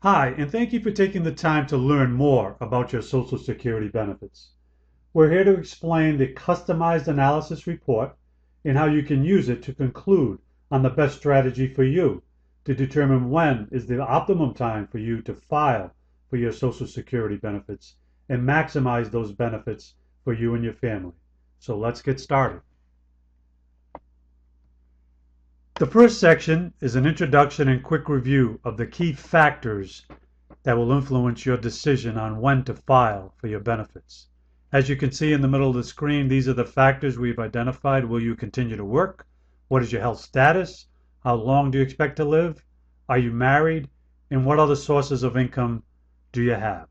Hi, and thank you for taking the time to learn more about your Social Security benefits. We're here to explain the customized analysis report and how you can use it to conclude on the best strategy for you to determine when is the optimum time for you to file for your Social Security benefits and maximize those benefits for you and your family. So let's get started. The first section is an introduction and quick review of the key factors that will influence your decision on when to file for your benefits. As you can see in the middle of the screen, these are the factors we've identified. Will you continue to work? What is your health status? How long do you expect to live? Are you married? And what other sources of income do you have?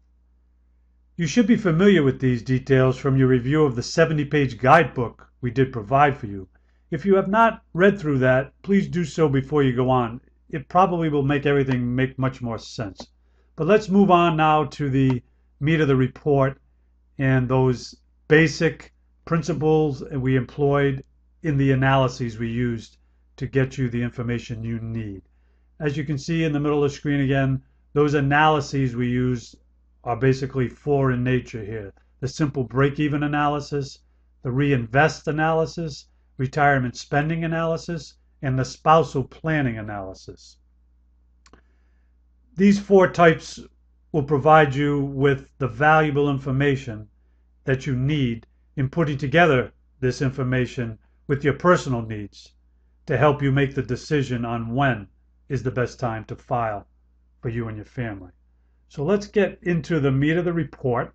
You should be familiar with these details from your review of the 70-page guidebook we did provide for you. If you have not read through that, please do so before you go on. It probably will make everything make much more sense. But let's move on now to the meat of the report and those basic principles we employed in the analyses we used to get you the information you need. As you can see in the middle of the screen again, those analyses we used are basically four in nature here. The simple break-even analysis, the Reinvest analysis, retirement spending analysis, and the spousal planning analysis. These four types will provide you with the valuable information that you need in putting together this information with your personal needs to help you make the decision on when is the best time to file for you and your family. So let's get into the meat of the report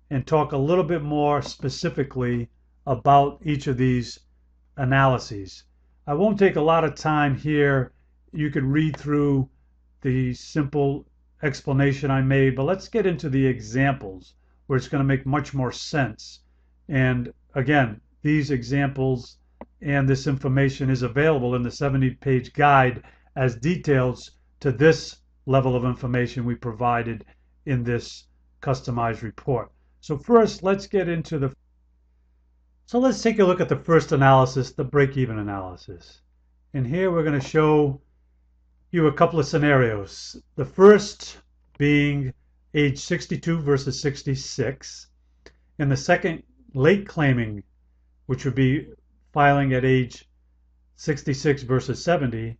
and talk a little bit more specifically about each of these analyses. I won't take a lot of time here. You could read through the simple explanation I made, but let's get into the examples where it's going to make much more sense. And again, these examples and this information is available in the 70-page guide as details to this level of information we provided in this customized report. So first, let's take a look at the first analysis, the break-even analysis. And here we're going to show you a couple of scenarios. The first being age 62 versus 66, and the second, late claiming, which would be filing at age 66 versus 70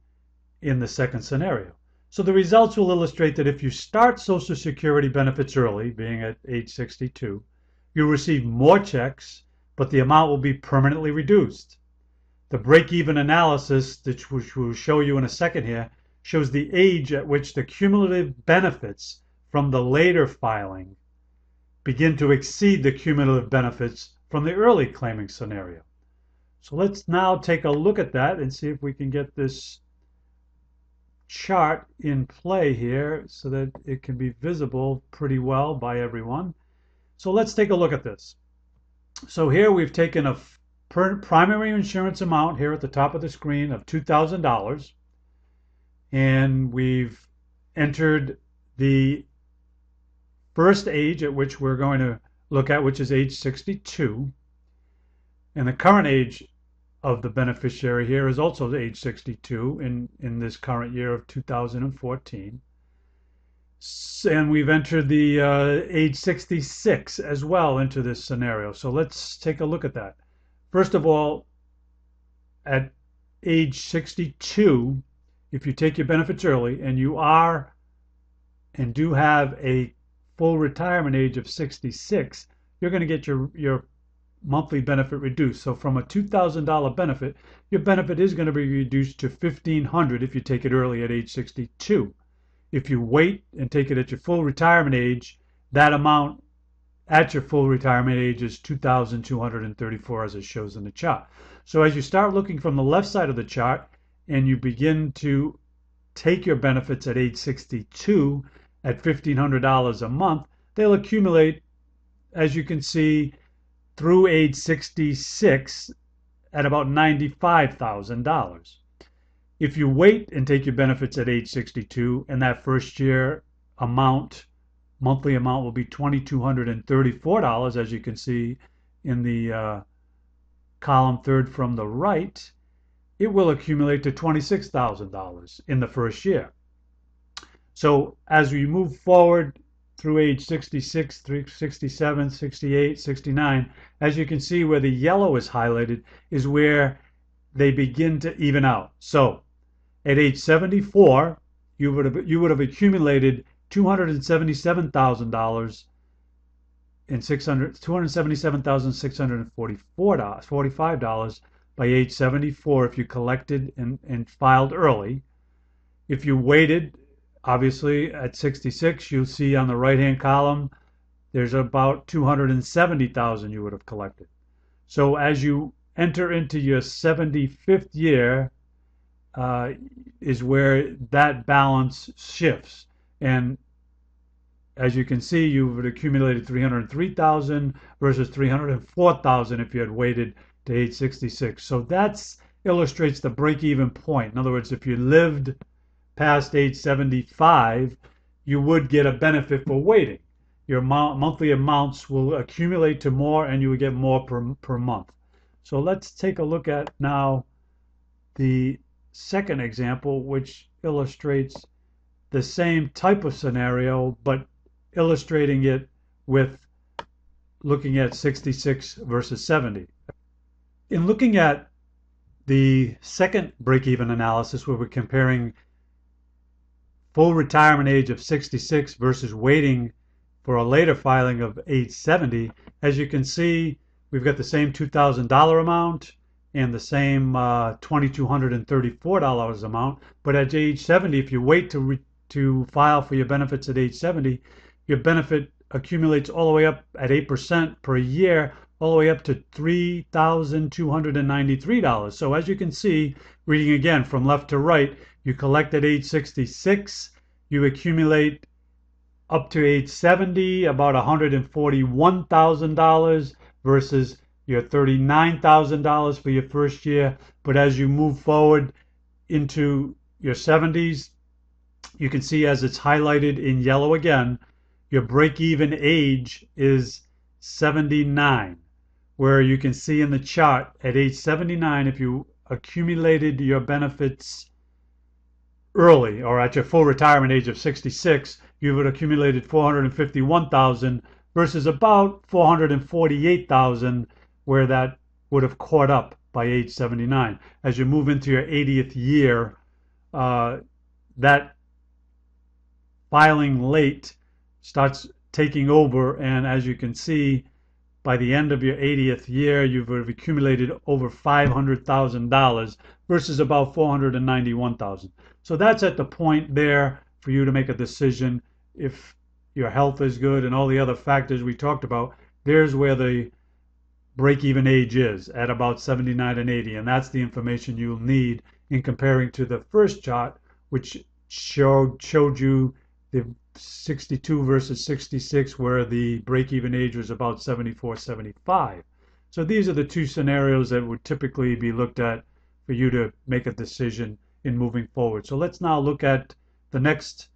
in the second scenario. So the results will illustrate that if you start Social Security benefits early, being at age 62, you'll receive more checks, but the amount will be permanently reduced. The break-even analysis, which we'll show you in a second here, shows the age at which the cumulative benefits from the later filing begin to exceed the cumulative benefits from the early claiming scenario. So let's now take a look at that and see if we can get this chart in play here so that it can be visible pretty well by everyone. So let's take a look at this. So here we've taken a primary insurance amount here at the top of the screen of $2,000, and we've entered the first age at which we're going to look at, which is age 62. And the current age of the beneficiary here is also age 62 in this current year of 2014. And we've entered the age 66 as well into this scenario. So let's take a look at that. First of all, at age 62, if you take your benefits early and you are and do have a full retirement age of 66, you're going to get your monthly benefit reduced. So from a $2,000 benefit, your benefit is going to be reduced to $1,500 if you take it early at age 62. If you wait and take it at your full retirement age, that amount at your full retirement age is $2,234 as it shows in the chart. So as you start looking from the left side of the chart and you begin to take your benefits at age 62 at $1,500 a month, they'll accumulate, as you can see, through age 66 at about $95,000. If you wait and take your benefits at age 62, and that first year monthly amount will be $2,234, as you can see in the column third from the right, it will accumulate to $26,000 in the first year. So as we move forward through age 66, 67, 68, 69, as you can see where the yellow is highlighted is where they begin to even out. So at age 74, you would have accumulated $277,000 and $277,645 by age 74 if you collected and filed early. If you waited, obviously at 66, you'll see on the right-hand column there's about 270,000 you would have collected. So as you enter into your 75th year, is where that balance shifts. And as you can see, you would have accumulated 303,000 versus 304,000 if you had waited to age 66. So that illustrates the break-even point. In other words, if you lived past age 75, you would get a benefit for waiting. Your monthly amounts will accumulate to more, and you would get more per month. So let's take a look at now the second example, which illustrates the same type of scenario, but illustrating it with looking at 66 versus 70. In looking at the second break-even analysis, where we're comparing full retirement age of 66 versus waiting for a later filing of age 70, as you can see, we've got the same $2,000 amount and the same $2,234 amount. But at age 70, if you wait to file for your benefits at age 70, your benefit accumulates all the way up at 8% per year, all the way up to $3,293. So as you can see, reading again from left to right, you collect at age 66, you accumulate up to age 70, about $141,000 versus your $39,000 for your first year. But as you move forward into your 70s, you can see as it's highlighted in yellow again, your break-even age is 79, where you can see in the chart at age 79, if you accumulated your benefits early or at your full retirement age of 66, you would have accumulated 451,000 versus about 448,000 where that would have caught up by age 79. As you move into your 80th year, that filing late starts taking over, and as you can see, by the end of your 80th year, you would have accumulated over $500,000 versus about 491,000. So that's at the point there for you to make a decision if your health is good and all the other factors we talked about. There's where the break-even age is, at about 79 and 80, and that's the information you'll need in comparing to the first chart, which showed you the 62 versus 66, where the break-even age was about 74, 75. So these are the two scenarios that would typically be looked at for you to make a decision in moving forward. So let's now look at the next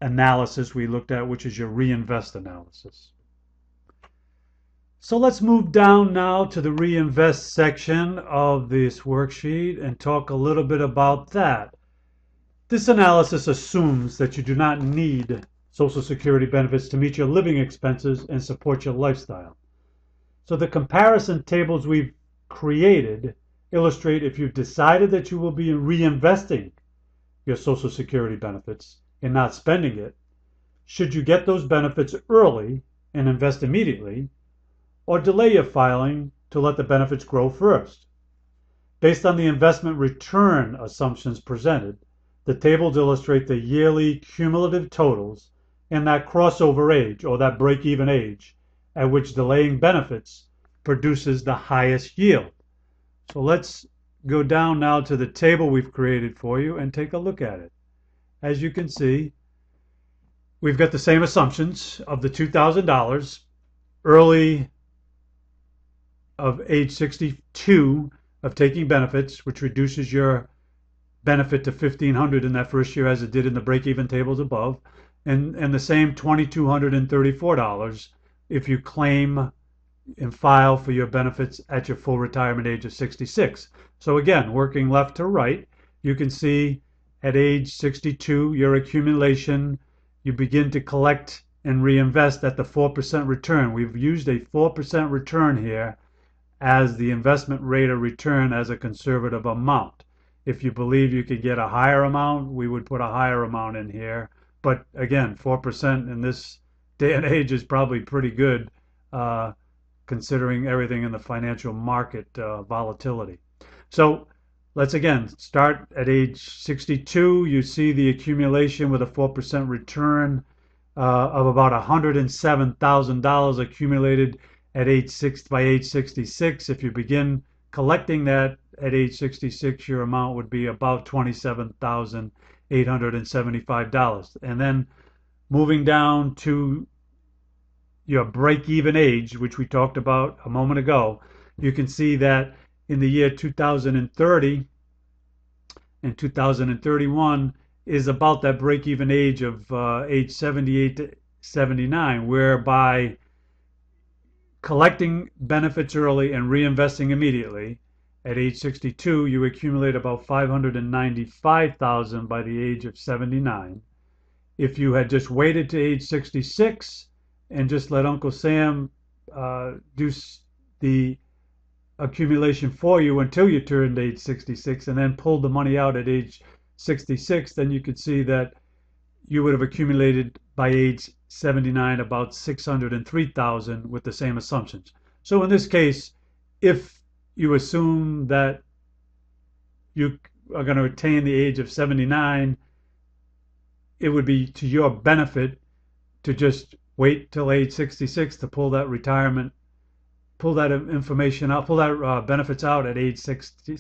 analysis we looked at, which is your reinvest analysis. So let's move down now to the reinvest section of this worksheet and talk a little bit about that. This analysis assumes that you do not need Social Security benefits to meet your living expenses and support your lifestyle. So the comparison tables we've created illustrate if you've decided that you will be reinvesting your Social Security benefits and not spending it, should you get those benefits early and invest immediately, or delay your filing to let the benefits grow first. Based on the investment return assumptions presented, the tables illustrate the yearly cumulative totals and that crossover age, or that break-even age, at which delaying benefits produces the highest yield. So let's go down now to the table we've created for you and take a look at it. As you can see, we've got the same assumptions of the $2,000 early of age 62 of taking benefits, which reduces your benefit to $1,500 in that first year as it did in the break-even tables above, and the same $2,234 if you claim and file for your benefits at your full retirement age of 66. So again, working left to right, you can see at age 62, your accumulation, you begin to collect and reinvest at the 4% return. We've used a 4% return here as the investment rate of return as a conservative amount. If you believe you could get a higher amount, we would put a higher amount in here. But again, 4% in this day and age is probably pretty good, considering everything in the financial market volatility. So let's again start at age 62. You see the accumulation with a 4% return of about $107,000 accumulated at by age 66. If you begin collecting that at age 66, your amount would be about $27,875. And then moving down to your break-even age, which we talked about a moment ago, you can see that in the year 2030 and 2031 is about that break-even age of age 78 to 79, whereby collecting benefits early and reinvesting immediately at age 62, you accumulate about $595,000 by the age of 79. If you had just waited to age 66 and just let Uncle Sam do the accumulation for you until you turned age 66 and then pulled the money out at age 66, then you could see that you would have accumulated by age 79 about $603,000 with the same assumptions. So in this case, if you assume that you are going to attain the age of 79, it would be to your benefit to just wait till age 66 to pull that retirement, pull that information out, pull that benefits out at age 60.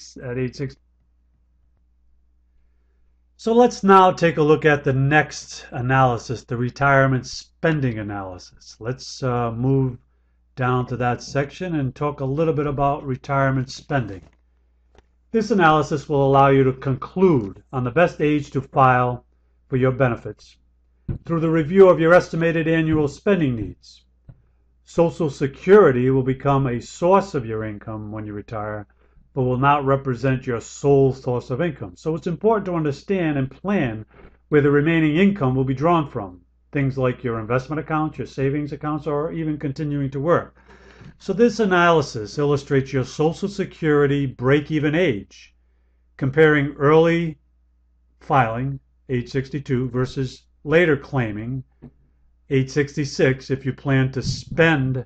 So let's now take a look at the next analysis, the retirement spending analysis. Let's move down to that section and talk a little bit about retirement spending. This analysis will allow you to conclude on the best age to file for your benefits through the review of your estimated annual spending needs. Social Security will become a source of your income when you retire, but will not represent your sole source of income. So it's important to understand and plan where the remaining income will be drawn from. Things like your investment accounts, your savings accounts, or even continuing to work. So this analysis illustrates your Social Security break-even age, comparing early filing, age 62, versus later claiming, age 66, if you plan to spend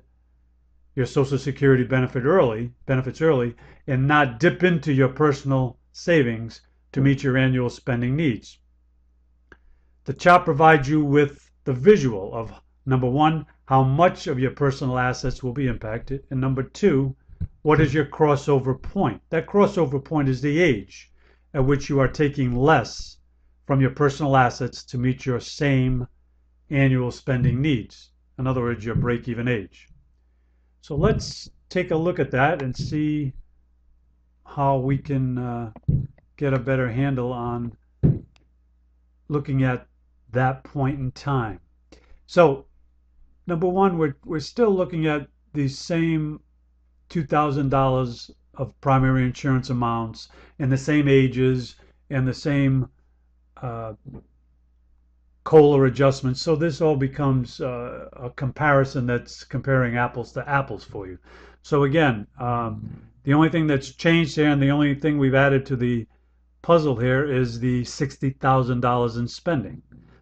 your Social Security benefits early, and not dip into your personal savings to meet your annual spending needs. The chart provides you with the visual of, number one, how much of your personal assets will be impacted, and number two, what is your crossover point? That crossover point is the age at which you are taking less from your personal assets to meet your same annual spending needs. In other words, your break-even age. So let's take a look at that and see how we can get a better handle on looking at that point in time. So number one, we're still looking at the same $2,000 of primary insurance amounts and the same ages and the same COLA adjustments. So this all becomes a comparison that's comparing apples to apples for you. So again, the only thing that's changed here and the only thing we've added to the puzzle here is the $60,000 in spending.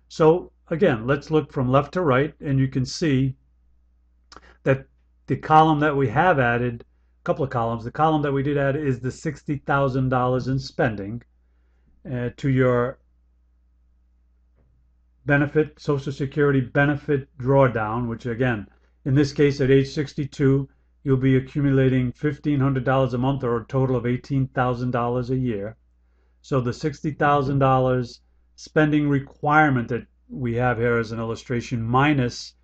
So again, let's look from left to right, and you can see that the column that we have added, a couple of columns, the column that we did add is the $60,000 in spending to your benefit, Social Security benefit drawdown, which again, in this case at age 62, you'll be accumulating $1,500 a month, or a total of $18,000 a year. So the $60,000 spending requirement that we have here as an illustration minus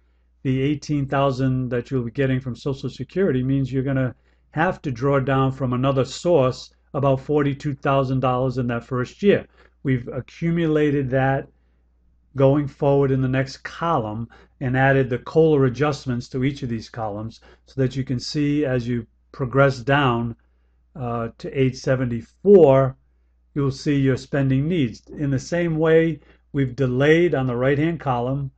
the $18,000 that you'll be getting from Social Security means you're going to have to draw down from another source about $42,000 in that first year. We've accumulated that going forward in the next column and added the COLA adjustments to each of these columns so that you can see as you progress down to age 74, you'll see your spending needs. In the same way, we've delayed on the right-hand column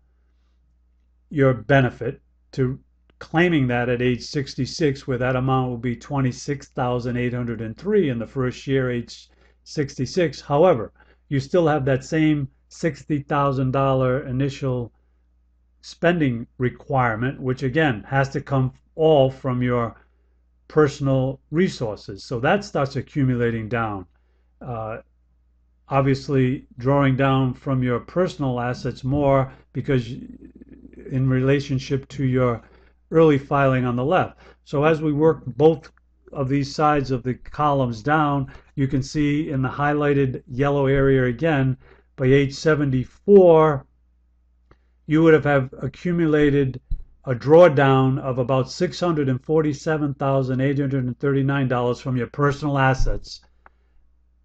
your benefit to claiming that at age 66, where that amount will be $26,803 in the first year, age 66. However, you still have that same $60,000 initial spending requirement, which again has to come all from your personal resources. So that starts accumulating down. Obviously, drawing down from your personal assets more because in relationship to your early filing on the left. So as we work both of these sides of the columns down, you can see in the highlighted yellow area again, by age 74, you would have accumulated a drawdown of about $647,839 from your personal assets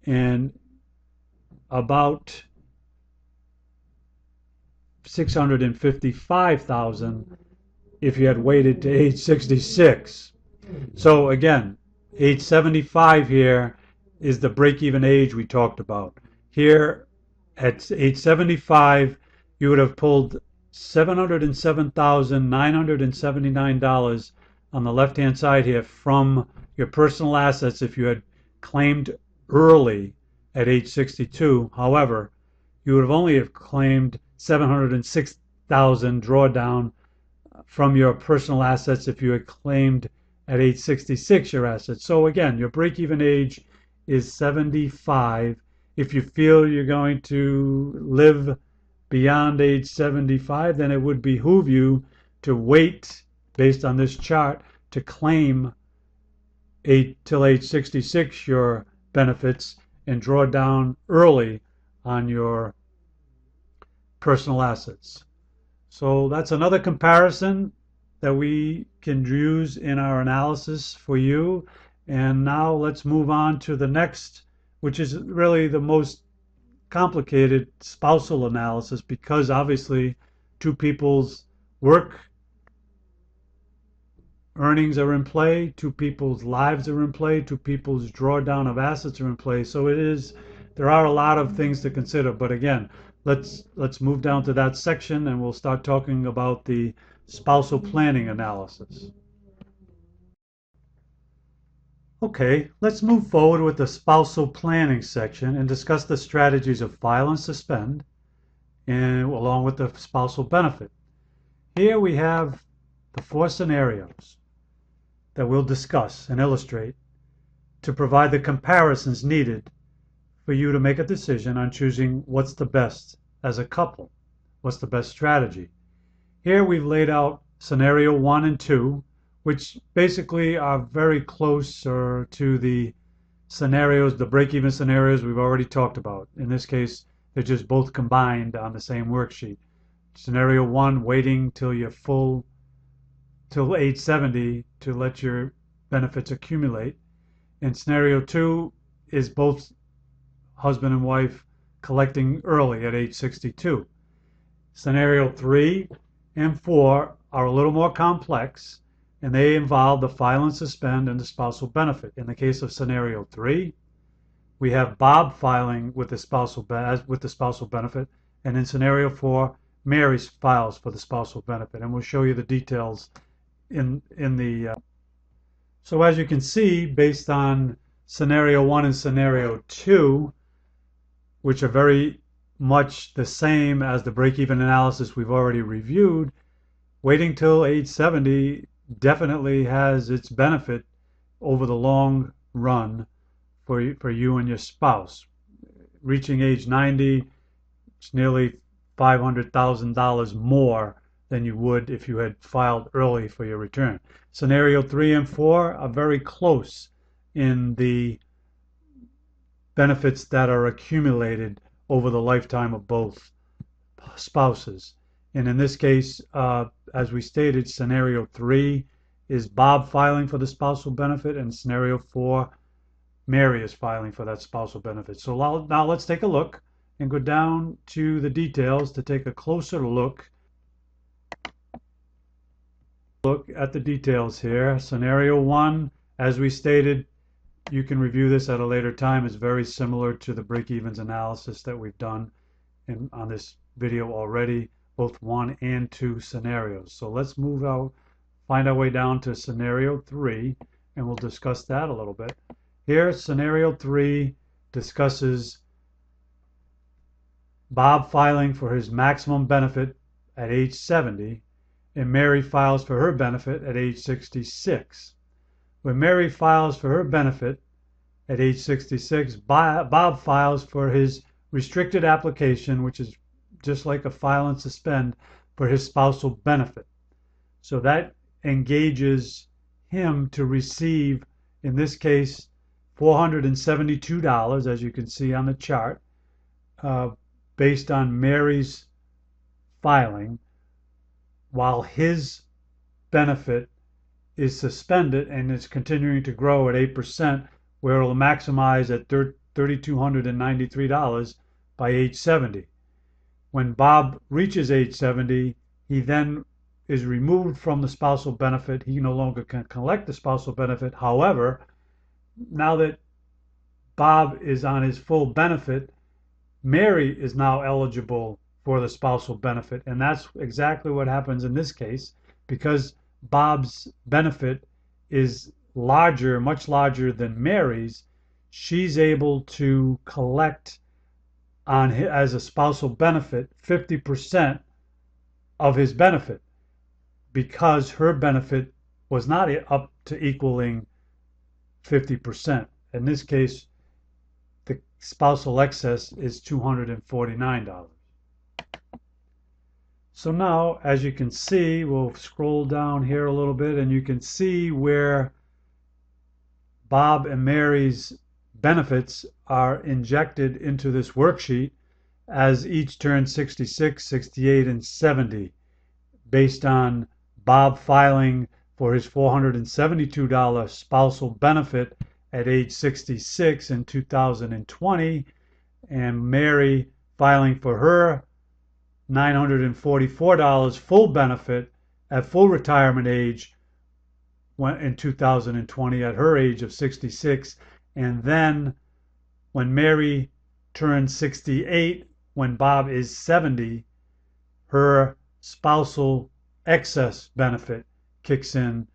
and about $655,000 if you had waited to age 66. So again, age 75 here is the break-even age we talked about. Here at age 75, you would have pulled $707,979 on the left-hand side here from your personal assets if you had claimed early at age 62. However, you would have only have claimed $706,000 drawdown from your personal assets if you had claimed at age 66 your assets. So again, your break-even age is 75. If you feel you're going to live beyond age 75, then it would behoove you to wait, based on this chart, to claim till age 66 your benefits and draw down early on your personal assets. So that's another comparison that we can use in our analysis for you. And now let's move on to the next, which is really the most complicated spousal analysis, because obviously two people's work earnings are in play, two people's lives are in play, two people's drawdown of assets are in play. So there are a lot of things to consider. But again, let's move down to that section and we'll start talking about the spousal planning analysis. Okay, let's move forward with the spousal planning section and discuss the strategies of file and suspend, and along with the spousal benefit. Here we have the 4 scenarios that we'll discuss and illustrate to provide the comparisons needed for you to make a decision on choosing what's the best as a couple, what's the best strategy. Here we've laid out scenario 1 and 2, which basically are very close to the scenarios, the break-even scenarios we've already talked about. In this case, they're just both combined on the same worksheet. Scenario 1, waiting till you're full, till age 70 to let your benefits accumulate. And scenario 2 is both husband and wife collecting early at age 62. Scenario 3 and 4 are a little more complex, and they involve the file and suspend and the spousal benefit. In the case of scenario 3, we have Bob filing with the spousal benefit, and in scenario 4, Mary files for the spousal benefit. And we'll show you the details in the. So as you can see, based on scenario 1 and scenario 2, which are very much the same as the break-even analysis we've already reviewed, waiting till age 70 definitely has its benefit over the long run for you and your spouse. Reaching age 90, it's nearly $500,000 more than you would if you had filed early for your return. Scenario 3 and 4 are very close in the benefits that are accumulated over the lifetime of both spouses. And in this case, as we stated, scenario 3 is Bob filing for the spousal benefit, and scenario 4, Mary is filing for that spousal benefit. So now let's take a look and go down to the details to take a closer look at the details here. Scenario 1, as we stated, You can review this at a later time. It's very similar to the break-evens analysis that we've done on this video already, both 1 and 2 scenarios. So let's move out, find our way down to scenario 3, and we'll discuss that a little bit. Here, scenario 3 discusses Bob filing for his maximum benefit at age 70, and Mary files for her benefit at age 66. When Mary files for her benefit at age 66, Bob files for his restricted application, which is just like a file and suspend for his spousal benefit. So that engages him to receive, in this case, $472, as you can see on the chart, based on Mary's filing, while his benefit is suspended and is continuing to grow at 8%, where it will maximize at $3,293 by age 70. When Bob reaches age 70, he then is removed from the spousal benefit. He no longer can collect the spousal benefit. However, now that Bob is on his full benefit, Mary is now eligible for the spousal benefit, and that's exactly what happens in this case, because Bob's benefit is larger, much larger than Mary's. She's able to collect on as a spousal benefit 50% of his benefit, because her benefit was not up to equaling 50%. In this case, the spousal excess is $249. So now, as you can see, we'll scroll down here a little bit, and you can see where Bob and Mary's benefits are injected into this worksheet as each turns 66, 68, and 70, based on Bob filing for his $472 spousal benefit at age 66 in 2020, and Mary filing for her $944 full benefit at full retirement age in 2020 at her age of 66. And then when Mary turns 68, when Bob is 70, her spousal excess benefit kicks in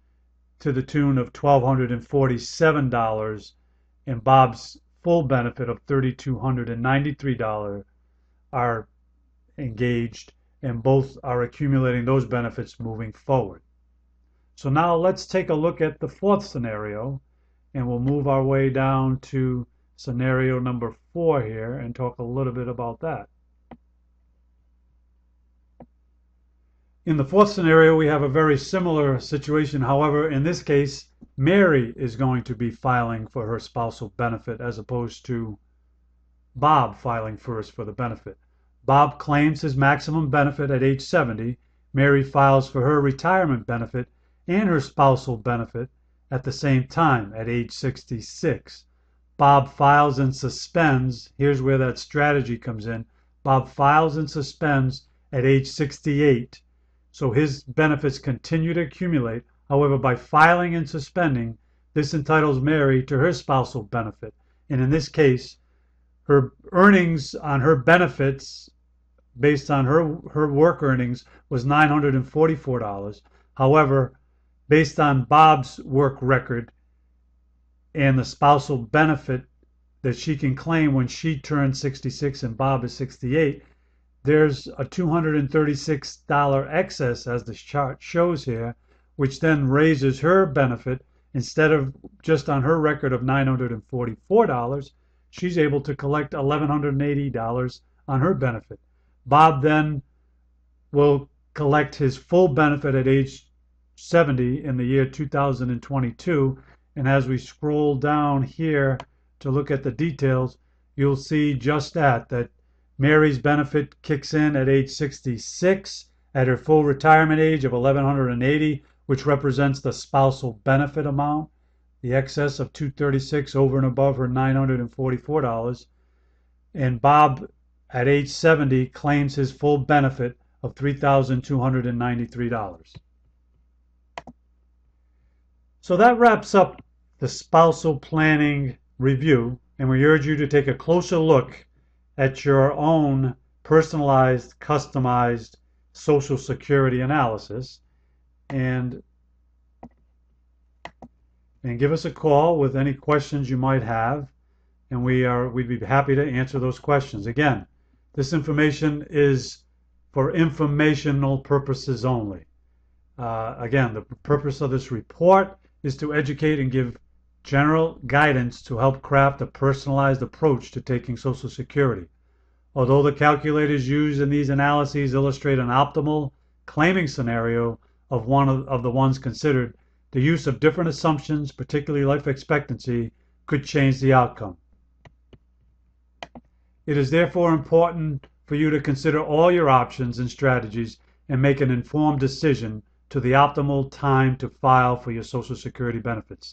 to the tune of $1,247, and Bob's full benefit of $3,293 are engaged, and both are accumulating those benefits moving forward. So now let's take a look at the fourth scenario, and we'll move our way down to scenario number 4 here and talk a little bit about that. In the fourth scenario, we have a very similar situation. However, in this case, Mary is going to be filing for her spousal benefit as opposed to Bob filing first for the benefit. Bob claims his maximum benefit at age 70. Mary files for her retirement benefit and her spousal benefit at the same time at age 66. Bob files and suspends. Here's where that strategy comes in. Bob files and suspends at age 68. So his benefits continue to accumulate. However, by filing and suspending, this entitles Mary to her spousal benefit. And in this case, her earnings on her benefits based on her work earnings was $944. However, based on Bob's work record and the spousal benefit that she can claim when she turns 66 and Bob is 68, there's a $236 excess, as the chart shows here, which then raises her benefit. Instead of just on her record of $944, she's able to collect $1,180 on her benefit. Bob then will collect his full benefit at age 70 in the year 2022, and as we scroll down here to look at the details, you'll see just that Mary's benefit kicks in at age 66 at her full retirement age of $1,180, which represents the spousal benefit amount, the excess of $236 over and above her $944. And Bob at age 70 claims his full benefit of $3,293. So that wraps up the Spousal Planning Review, and we urge you to take a closer look at your own personalized, customized Social Security analysis, and give us a call with any questions you might have, and we'd be happy to answer those questions. Again, this information is for informational purposes only. Again, the purpose of this report is to educate and give general guidance to help craft a personalized approach to taking Social Security. Although the calculators used in these analyses illustrate an optimal claiming scenario of one of the ones considered, the use of different assumptions, particularly life expectancy, could change the outcome. It is therefore important for you to consider all your options and strategies and make an informed decision to the optimal time to file for your Social Security benefits.